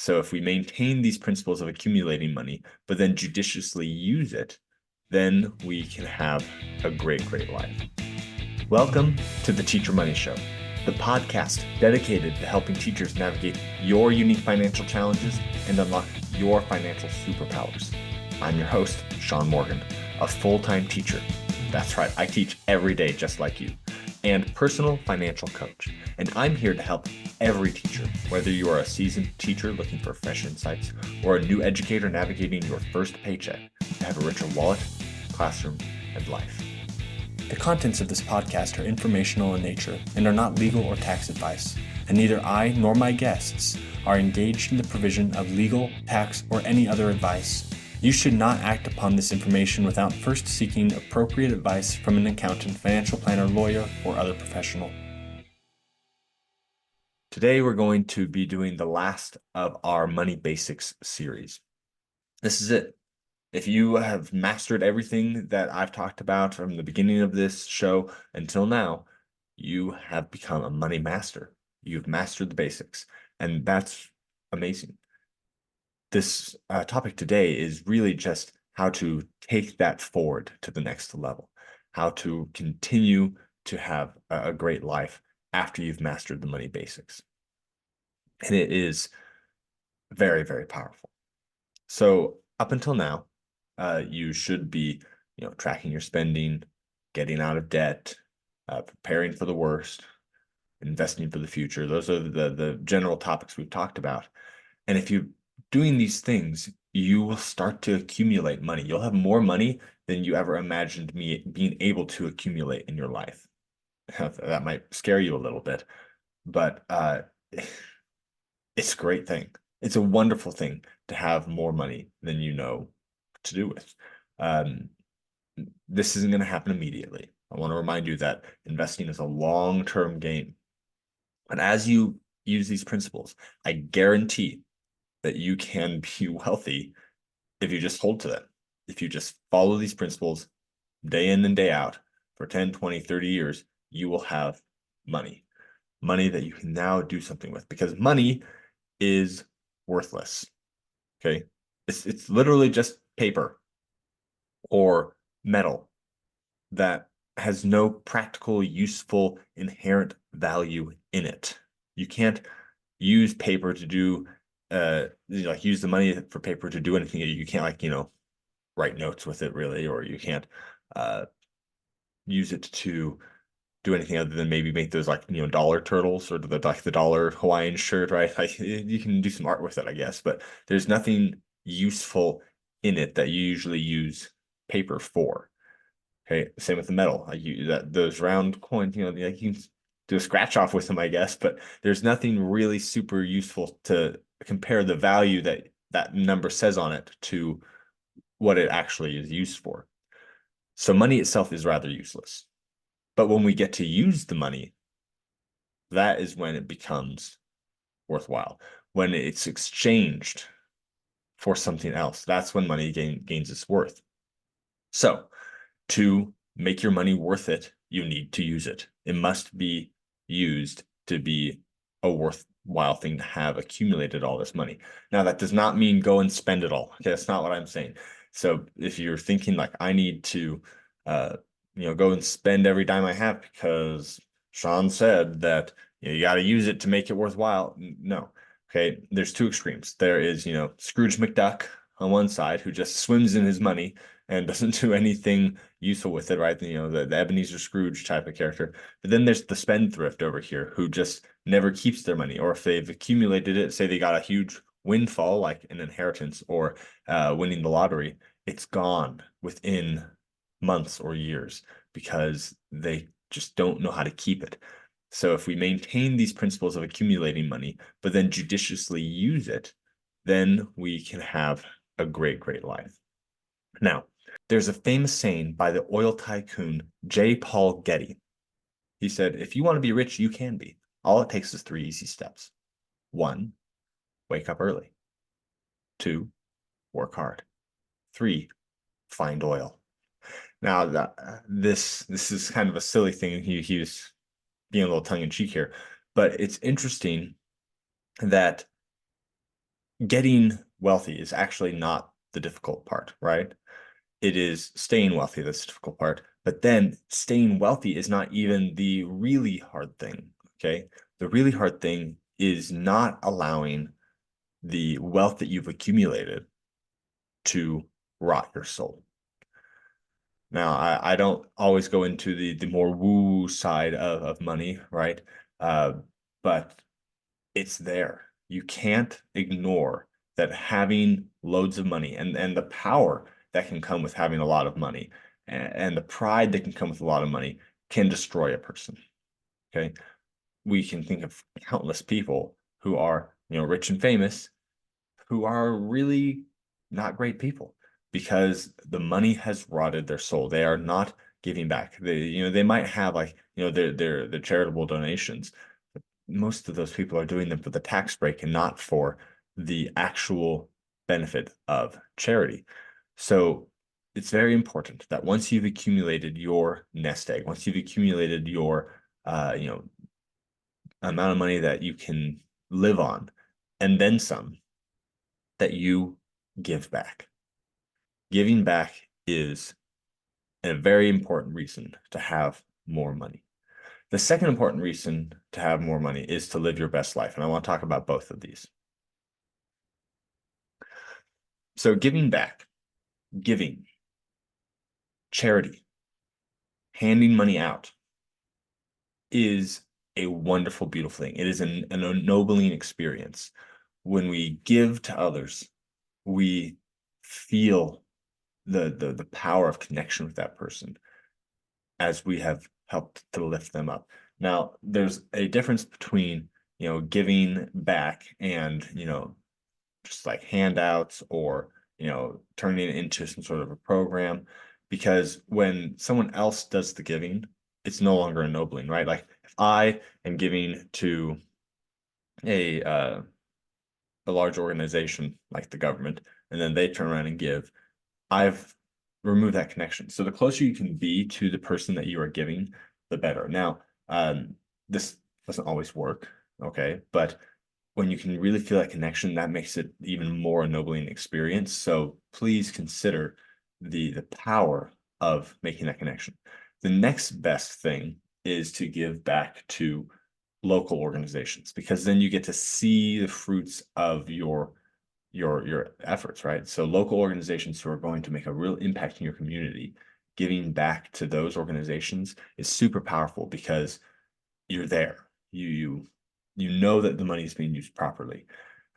So if we maintain these principles of accumulating money, but then judiciously use it, then we can have a great, great life. Welcome to the Teacher Money Show, the podcast dedicated to helping teachers navigate your unique financial challenges and unlock your financial superpowers. I'm your host, Sean Morgan, a full-time teacher. That's right, I teach every day just like you, and personal financial coach. And I'm here to help every teacher, whether you are a seasoned teacher looking for fresh insights or a new educator navigating your first paycheck, to have a richer wallet, classroom, and life. The contents of this podcast are informational in nature and are not legal or tax advice, and neither I nor my guests are engaged in the provision of legal, tax, or any other advice. You should not act upon this information without first seeking appropriate advice from an accountant, financial planner, lawyer, or other professional. Today, we're going to be doing the last of our Money Basics series. This is it. If you have mastered everything that I've talked about from the beginning of this show until now, you have become a money master. You've mastered the basics, and that's amazing. This topic today is really just how to take that forward to the next level, how to continue to have a great life after you've mastered the money basics. And it is very, very powerful. So up until now, you should be, tracking your spending, getting out of debt, preparing for the worst, investing for the future. Those are the general topics we've talked about. And if you're doing these things, you will start to accumulate money. You'll have more money than you ever imagined being able to accumulate in your life. That might scare you a little bit, but it's a great thing. It's a wonderful thing to have more money than you know what to do with. This isn't going to happen immediately. I want to remind you that investing is a long-term game. And as you use these principles, I guarantee that you can be wealthy if you just hold to them. If you just follow these principles day in and day out for 10, 20, 30 years, you will have money. Money that you can now do something with, because money is worthless. Okay? It's literally just paper or metal that has no practical, useful, inherent value in it. You can't use paper to do use the money for paper to do anything. You can't write notes with it really, or you can't use it to do anything other than maybe make those dollar turtles or the dollar Hawaiian shirt, right? Like you can do some art with it, I guess, but there's nothing useful in it that you usually use paper for. Okay, same with the metal. Those round coins, you can do a scratch off with them, I guess, but there's nothing really super useful to compare the value that that number says on it to what it actually is used for. So money itself is rather useless. But when we get to use the money, that is when it becomes worthwhile. When it's exchanged for something else, that's when money gains its worth. So to make your money worth it, you need to use it. It must be used to be a worthwhile thing to have accumulated all this money. Now, that does not mean go and spend it all. Okay, that's not what I'm saying. So if you're thinking like I need to go and spend every dime I have because Sean said that you got to use it to make it worthwhile. No. Okay, there's two extremes. There is, Scrooge McDuck on one side who just swims in his money and doesn't do anything useful with it, right? The Ebenezer Scrooge type of character. But then there's the spendthrift over here who just never keeps their money, or if they've accumulated it, say they got a huge windfall like an inheritance or winning the lottery, it's gone within months or years because they just don't know how to keep it. So if we maintain these principles of accumulating money, but then judiciously use it, then we can have a great, great life. Now, there's a famous saying by the oil tycoon J. Paul Getty. He said, if you want to be rich, you can be. All it takes is 3 easy steps. 1, wake up early. 2, work hard. 3, find oil. Now, this is kind of a silly thing. He was being a little tongue-in-cheek here, but it's interesting that getting wealthy is actually not the difficult part, right? It is staying wealthy that's the difficult part. But then staying wealthy is not even the really hard thing, okay? The really hard thing is not allowing the wealth that you've accumulated to rot your soul. Now, I don't always go into the more woo side of money, right? Uh, but it's there. You can't ignore that having loads of money and the power that can come with having a lot of money and the pride that can come with a lot of money can destroy a person. Okay. We can think of countless people who are, rich and famous who are really not great people because the money has rotted their soul. They are not giving back. They might have like, their charitable donations. Most of those people are doing them for the tax break and not for the actual benefit of charity. So it's very important that once you've accumulated your nest egg, once you've accumulated your amount of money that you can live on, and then some, that you give back. Giving back is a very important reason to have more money. The second important reason to have more money is to live your best life. And I want to talk about both of these. So giving back, giving, charity, handing money out is a wonderful, beautiful thing. It is an ennobling experience. When we give to others, we feel the power of connection with that person as we have helped to lift them up. Now, there's a difference between, giving back and, just like handouts or, turning it into some sort of a program. Because when someone else does the giving, it's no longer ennobling, right? Like if I am giving to a large organization like the government, and then they turn around and give, I've removed that connection. So the closer you can be to the person that you are giving, the better. Now, this doesn't always work, okay? But when you can really feel that connection, that makes it even more ennobling experience. So please consider the power of making that connection. The next best thing is to give back to local organizations because then you get to see the fruits of your efforts, right? So local organizations who are going to make a real impact in your community, giving back to those organizations is super powerful because you're there. You know that the money is being used properly.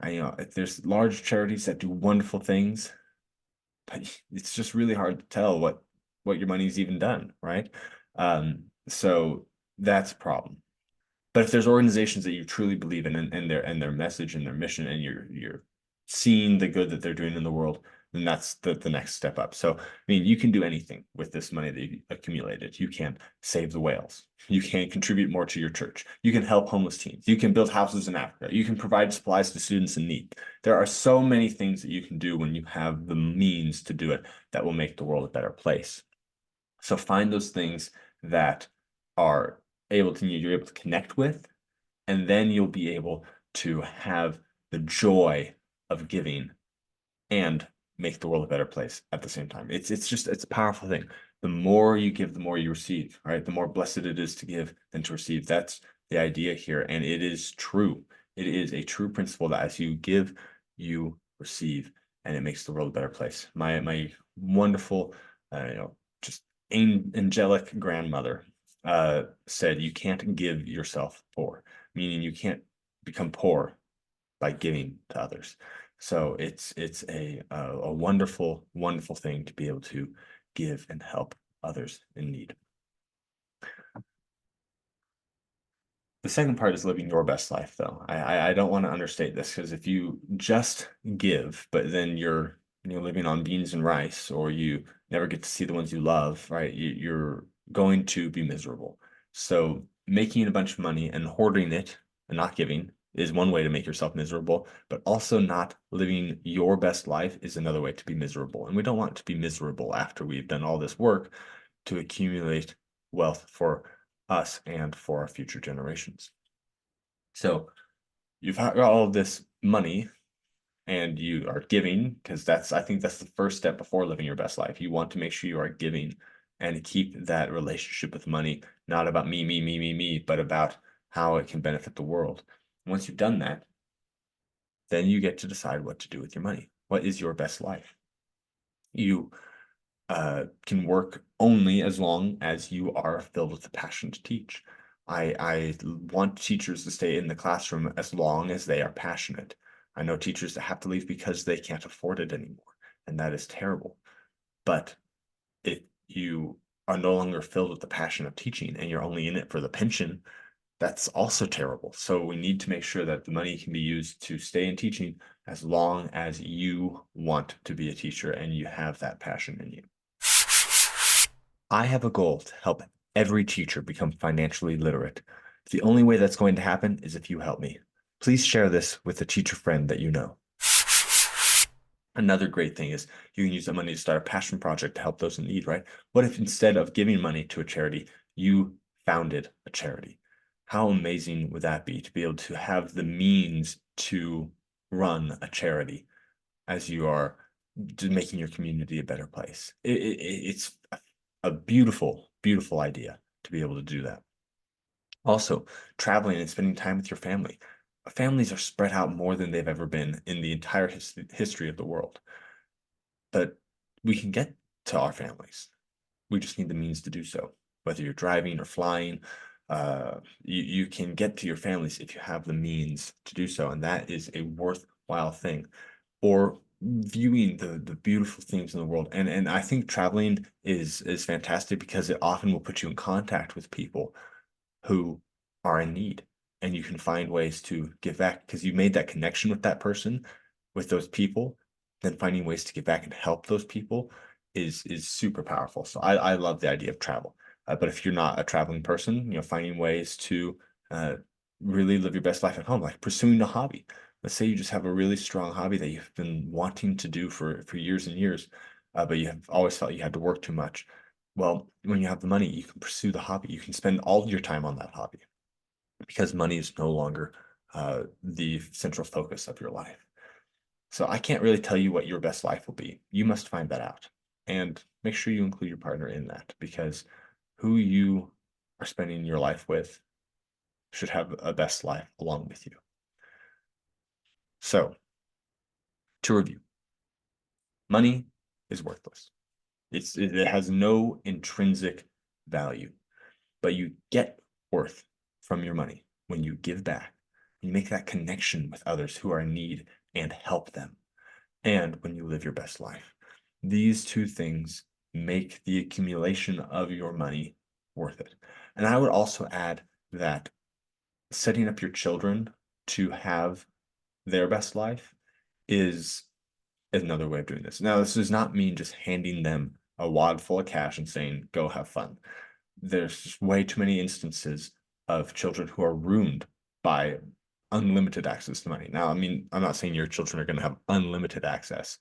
There's large charities that do wonderful things, but it's just really hard to tell what your money's even done, right? So that's a problem. But if there's organizations that you truly believe in and their message and their mission, and you're seeing the good that they're doing in the world, then that's the next step up. So, I mean, you can do anything with this money that you accumulated. You can save the whales. You can contribute more to your church. You can help homeless teens. You can build houses in Africa. You can provide supplies to students in need. There are so many things that you can do when you have the means to do it that will make the world a better place. So find those things that are you're able to connect with, and then you'll be able to have the joy of giving and make the world a better place at the same time. It's a powerful thing. The more you give, the more you receive, right? The more blessed it is to give than to receive. That's the idea here. And it is true. It is a true principle that as you give, you receive, and it makes the world a better place. My wonderful, just angelic grandmother said, you can't give yourself poor, meaning you can't become poor by giving to others. So it's a wonderful, wonderful thing to be able to give and help others in need. The second part is living your best life, though. I don't want to understate this because if you just give, but then you're living on beans and rice, or you never get to see the ones you love, right? You're going to be miserable. So making a bunch of money and hoarding it and not giving is one way to make yourself miserable, but also not living your best life is another way to be miserable. And we don't want to be miserable after we've done all this work to accumulate wealth for us and for our future generations. So you've got all of this money, and you are giving, because I think that's the first step before living your best life. You want to make sure you are giving and keep that relationship with money, not about me, but about how it can benefit the world. Once you've done that, then you get to decide what to do with your money. What is your best life? You can work only as long as you are filled with the passion to teach. I want teachers to stay in the classroom as long as they are passionate. I know teachers that have to leave because they can't afford it anymore, and that is terrible. But if you are no longer filled with the passion of teaching and you're only in it for the pension, that's also terrible. So we need to make sure that the money can be used to stay in teaching as long as you want to be a teacher and you have that passion in you. I have a goal to help every teacher become financially literate. The only way that's going to happen is if you help me. Please share this with a teacher friend that you know. Another great thing is you can use that money to start a passion project to help those in need, right? What if instead of giving money to a charity, you founded a charity? How amazing would that be to be able to have the means to run a charity as you are making your community a better place? It's a beautiful, beautiful idea to be able to do that. Also, traveling and spending time with your family. Families are spread out more than they've ever been in the entire history of the world. But we can get to our families. We just need the means to do so. Whether you're driving or flying, you can get to your families if you have the means to do so. And that is a worthwhile thing. Or viewing the beautiful things in the world. And I think traveling is fantastic because it often will put you in contact with people who are in need. And you can find ways to give back because you made that connection with that person, with those people, then finding ways to give back and help those people is super powerful. So I love the idea of travel. But if you're not a traveling person, finding ways to uh, really live your best life at home, like pursuing a hobby. Let's say you just have a really strong hobby that you've been wanting to do for years and years, but you have always felt you had to work too much. Well, when you have the money, you can pursue the hobby. You can spend all your time on that hobby because money is no longer the central focus of your life. So I can't really tell you what your best life will be. You must find that out and make sure you include your partner in that because who you are spending your life with should have a best life along with you. So to review, money is worthless. It has no intrinsic value, but you get worth from your money when you give back. You make that connection with others who are in need and help them. And when you live your best life. These two things make the accumulation of your money worth it. And I would also add that setting up your children to have their best life is another way of doing this. Now, this does not mean just handing them a wad full of cash and saying, go have fun. There's just way too many instances of children who are ruined by unlimited access to money. Now, I mean, I'm not saying your children are going to have unlimited access,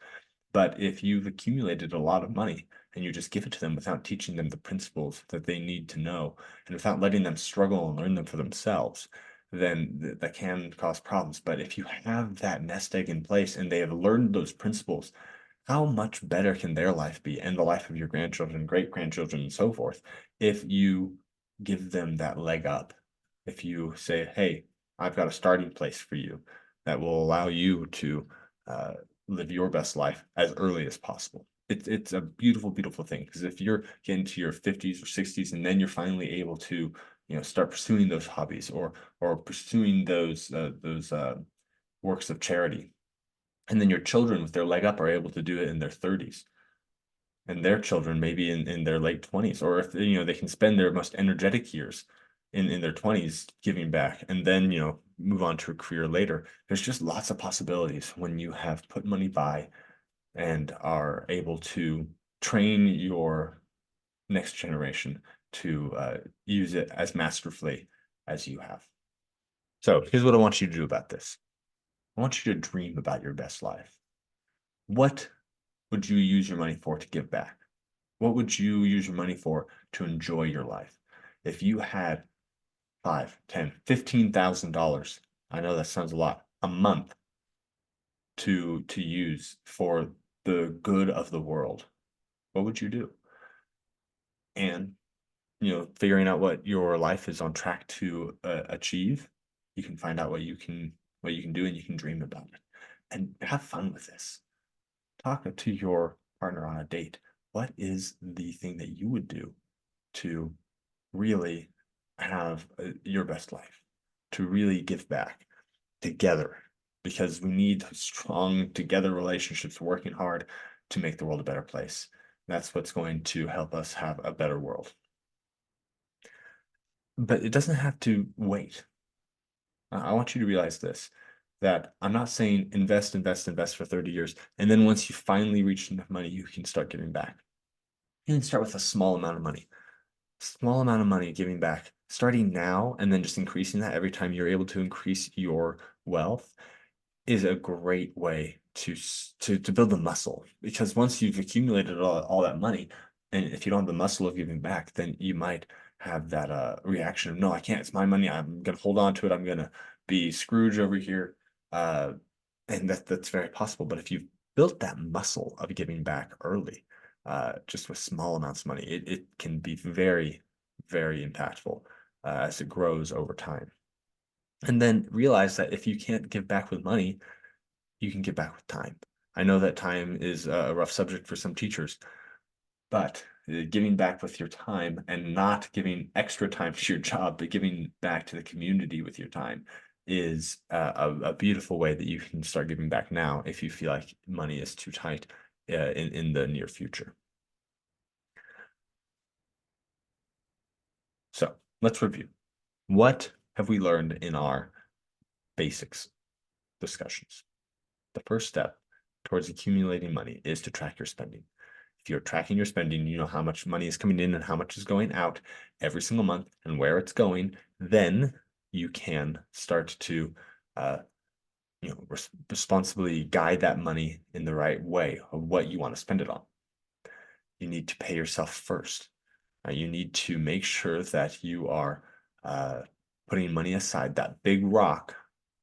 but if you've accumulated a lot of money and you just give it to them without teaching them the principles that they need to know and without letting them struggle and learn them for themselves, then that can cause problems. But if you have that nest egg in place and they have learned those principles, how much better can their life be and the life of your grandchildren, great grandchildren, and so forth if you give them that leg up? If you say, hey, I've got a starting place for you that will allow you to uh, live your best life as early as possible. It's a beautiful, beautiful thing because if you're getting to your 50s or 60s and then you're finally able to, start pursuing those hobbies or pursuing those works of charity, and then your children with their leg up are able to do it in their 30s and their children maybe in their late 20s, or if they can spend their most energetic years in their 20s giving back and then move on to a career later. There's just lots of possibilities when you have put money by and are able to train your next generation to use it as masterfully as you have. So here's what I want you to do about this. I want you to dream about your best life. What would you use your money for to give back? What would you use your money for to enjoy your life? If you had 5, 10, $15,000, I know that sounds a lot, a month to use for the good of the world, what would you do? And figuring out what your life is on track to achieve, you can find out what you can do, and you can dream about it, and have fun with this. Talk to your partner on a date. What is the thing that you would do to really have your best life, to really give back together? Because we need strong together relationships working hard to make the world a better place. That's what's going to help us have a better world. But it doesn't have to wait. I want you to realize this, that I'm not saying invest, invest, invest for 30 years. And then once you finally reach enough money, you can start giving back. You can start with a small amount of money giving back, starting now, and then just increasing that every time you're able to increase your wealth is a great way to build the muscle. Because once you've accumulated all that money, and if you don't have the muscle of giving back, then you might have that reaction of, no, I can't, it's my money, I'm gonna hold on to it, I'm gonna be Scrooge over here. uh and that's very possible. But if you've built that muscle of giving back early, just with small amounts of money, it can be very, very impactful as it grows over time. And then realize that if you can't give back with money, you can give back with time. I know that time is a rough subject for some teachers, but giving back with your time, and not giving extra time to your job, but giving back to the community with your time, is a beautiful way that you can start giving back now if you feel like money is too tight in the near future. So let's review. What have we learned in our basics discussions? The first step towards accumulating money is to track your spending. If you're tracking your spending, you know how much money is coming in and how much is going out every single month and where it's going, then you can start to uh, responsibly guide that money in the right way of what you want to spend it on. You need to pay yourself first. You need to make sure that you are uh, putting money aside, that big rock,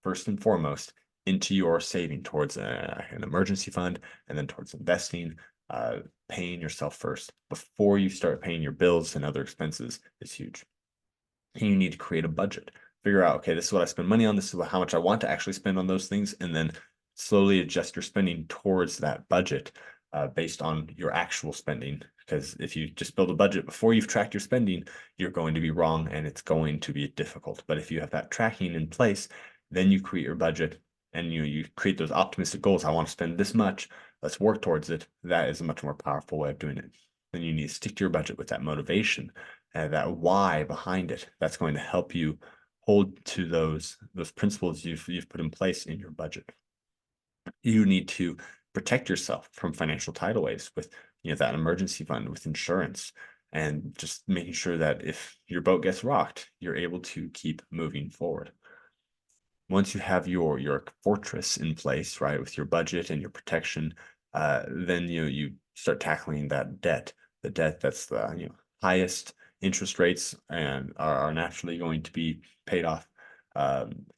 first and foremost, into your saving towards an emergency fund, and then towards investing. uh, Paying yourself first before you start paying your bills and other expenses is huge. And you need to create a budget. Figure out, okay, this is what I spend money on, this is how much I want to actually spend on those things, and then slowly adjust your spending towards that budget based on your actual spending. Because if you just build a budget before you've tracked your spending, you're going to be wrong and it's going to be difficult. But if you have that tracking in place, then you create your budget, and you create those optimistic goals. I want to spend this much. Let's work towards it. That is a much more powerful way of doing it. Then you need to stick to your budget with that motivation and that why behind it. That's going to help you hold to those principles you've put in place in your budget. You need to protect yourself from financial tidal waves with that emergency fund, with insurance, and just making sure that if your boat gets rocked, you're able to keep moving forward. Once you have your fortress in place, right, with your budget and your protection, then you start tackling that debt, the debt that's the highest interest rates and are naturally going to be paid off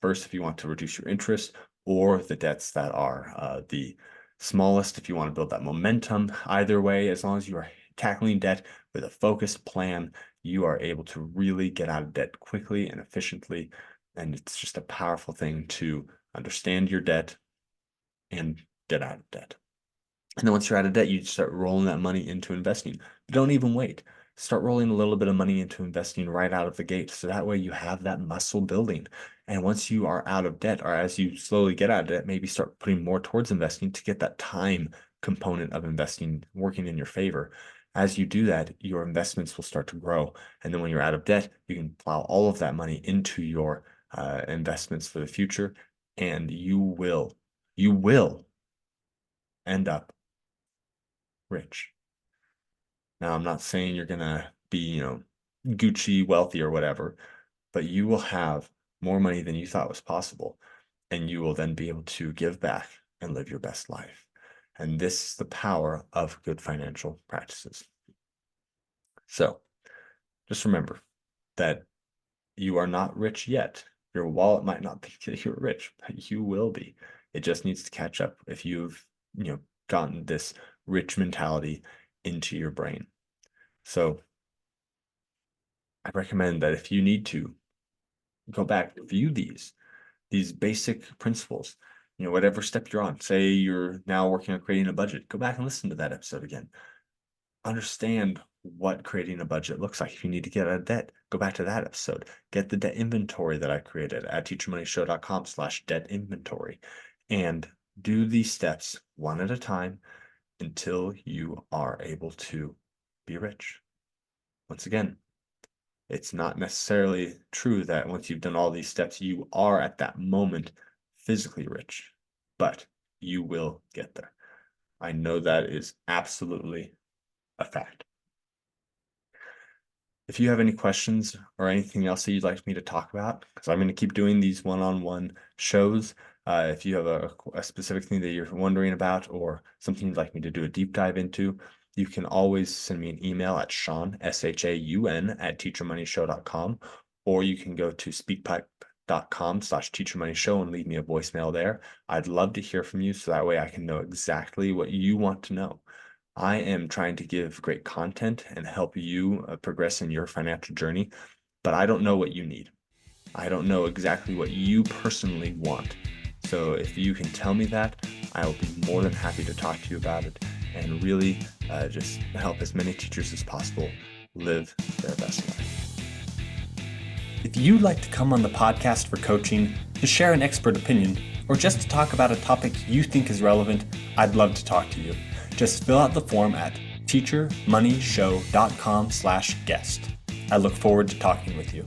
first if you want to reduce your interest, or the debts that are the smallest if you want to build that momentum. Either way, as long as you are tackling debt with a focused plan, you are able to really get out of debt quickly and efficiently. And it's just a powerful thing to understand your debt and get out of debt. And then once you're out of debt, you start rolling that money into investing. Don't even wait. Start rolling a little bit of money into investing right out of the gate. So that way you have that muscle building. And once you are out of debt, or as you slowly get out of debt, maybe start putting more towards investing to get that time component of investing working in your favor. As you do that, your investments will start to grow. And then when you're out of debt, you can plow all of that money into your investments for the future. And you will end up rich. Now, I'm not saying you're gonna be, Gucci wealthy or whatever, but you will have more money than you thought was possible, and you will then be able to give back and live your best life. And this is the power of good financial practices. So just remember that you are not rich yet. Your wallet might not think that you're rich, but you will be. It just needs to catch up if you've, gotten this rich mentality into your brain. So I recommend that if you need to go back, review these basic principles, whatever step you're on. Say you're now working on creating a budget, go back and listen to that episode again. Understand what creating a budget looks like. If you need to get out of debt, go back to that episode. Get the debt inventory that I created at teachermoneyshow.com/debt inventory, and do these steps one at a time until you are able to be rich. Once again, it's not necessarily true that once you've done all these steps, you are at that moment physically rich, but you will get there. I know that is absolutely a fact. If you have any questions or anything else that you'd like me to talk about, because I'm going to keep doing these one-on-one shows. If you have a specific thing that you're wondering about or something you'd like me to do a deep dive into, you can always send me an email at Shaun, SHAUN, at teachermoneyshow.com, or you can go to speakpipe.com/teachermoneyshow and leave me a voicemail there. I'd love to hear from you so that way I can know exactly what you want to know. I am trying to give great content and help you progress in your financial journey, but I don't know what you need. I don't know exactly what you personally want. So if you can tell me that, I will be more than happy to talk to you about it and really just help as many teachers as possible live their best life. If you'd like to come on the podcast for coaching, to share an expert opinion, or just to talk about a topic you think is relevant, I'd love to talk to you. Just fill out the form at teachermoneyshow.com/guest. I look forward to talking with you.